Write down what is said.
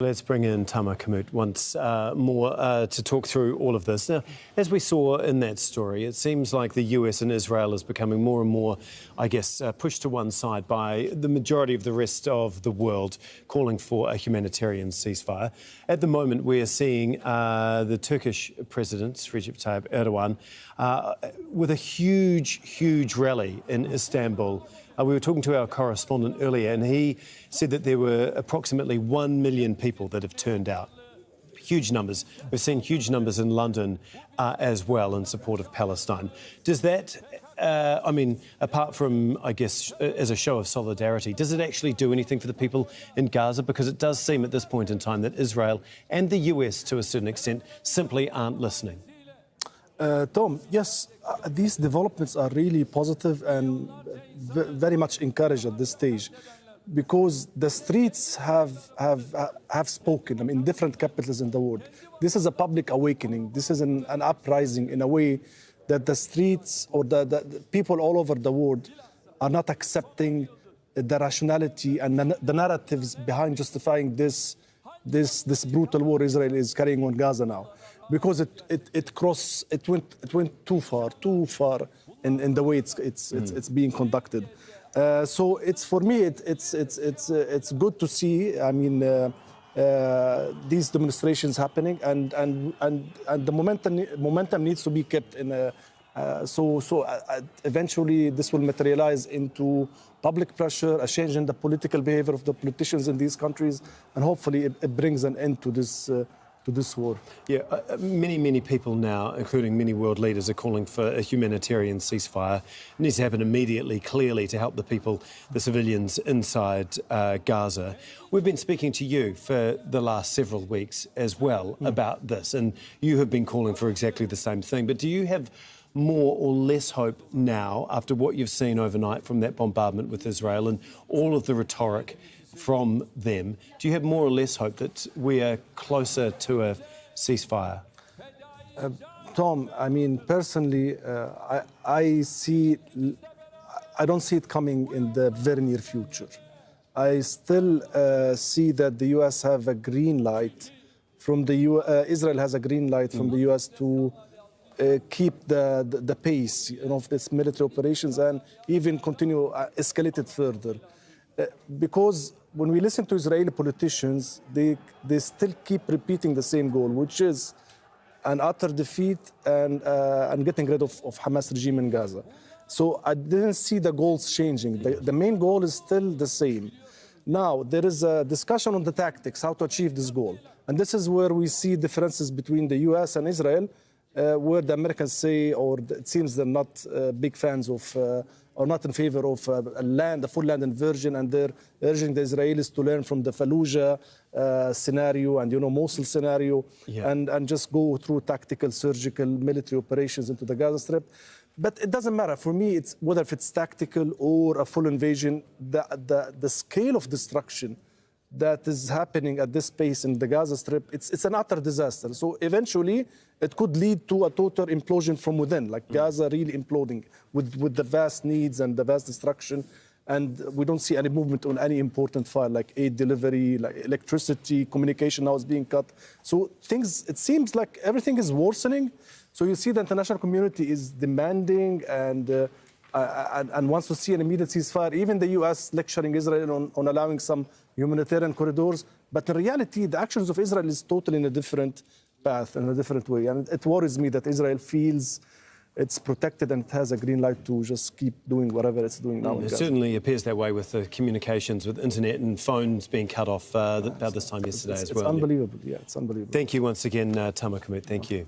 Let's bring in Tamer Qarmout once more to talk through all of this. Now, as we saw in that story, it seems like the US and Israel is becoming more and more, I guess, pushed to one side by the majority of the rest of the world calling for a humanitarian ceasefire. At the moment, we are seeing the Turkish President, Recep Tayyip Erdogan, with a huge rally in Istanbul. We were talking to our correspondent earlier, and he said that there were approximately 1 million people that have turned out. Huge numbers. We've seen huge numbers in London as well in support of Palestine. Does that, I mean, apart from, I guess, as a show of solidarity, does it actually do anything for the people in Gaza? Because it does seem at this point in time that Israel and the US, to a certain extent, simply aren't listening. Tom, yes, these developments are really positive and very much encouraged at this stage, because the streets have spoken. I mean, different capitals in the world. This is a public awakening. This is an uprising in a way that the streets or the people all over the world are not accepting the rationality and the narratives behind justifying this brutal war Israel is carrying on Gaza now, because it went too far in the way it's being conducted. So it's, for me, it's good to see. I mean, these demonstrations happening, and the momentum needs to be kept in a. Eventually this will materialize into public pressure, a change in the political behavior of the politicians in these countries, and hopefully it brings an end to this war. Yeah, many people now, including many world leaders, are calling for a humanitarian ceasefire. It needs to happen immediately, clearly, to help the people, the civilians inside Gaza. We've been speaking to you for the last several weeks as well about this, and you have been calling for exactly the same thing. But do you have more or less hope now, after what you've seen overnight from that bombardment with Israel and all of the rhetoric from them, do you have more or less hope that we are closer to a ceasefire? Tom, I mean, personally, I don't see it coming in the very near future. I still see that the US have a green light from Israel has a green light from the US to keep the pace of this military operations and even continue escalate it further. Because when we listen to Israeli politicians, they still keep repeating the same goal, which is an utter defeat and getting rid of Hamas regime in Gaza. So I didn't see the goals changing. The main goal is still the same. Now, there is a discussion on the tactics, how to achieve this goal. And this is where we see differences between the US and Israel, where the Americans say, or it seems they're not big fans of, or not in favor of a full land invasion, and they're urging the Israelis to learn from the Fallujah scenario and, Mosul scenario, and just go through tactical, surgical, military operations into the Gaza Strip. But it doesn't matter. For me, it's whether if it's tactical or a full invasion, the scale of destruction that is happening at this pace in the Gaza Strip, it's an utter disaster. So eventually, it could lead to a total implosion from within, like Gaza really imploding with the vast needs and the vast destruction. And we don't see any movement on any important file, like aid delivery, like electricity, communication now is being cut. So it seems like everything is worsening. So you see the international community is demanding and wants to see an immediate ceasefire. Even the US lecturing Israel on allowing some humanitarian corridors. But in reality, the actions of Israel is totally in a different path, in a different way. And it worries me that Israel feels it's protected and it has a green light to just keep doing whatever it's doing now. It certainly appears that way with the communications with internet and phones being cut off about this time yesterday as well. It's unbelievable. Yeah, it's unbelievable. Thank you once again, Tamer Qarmout. Thank you.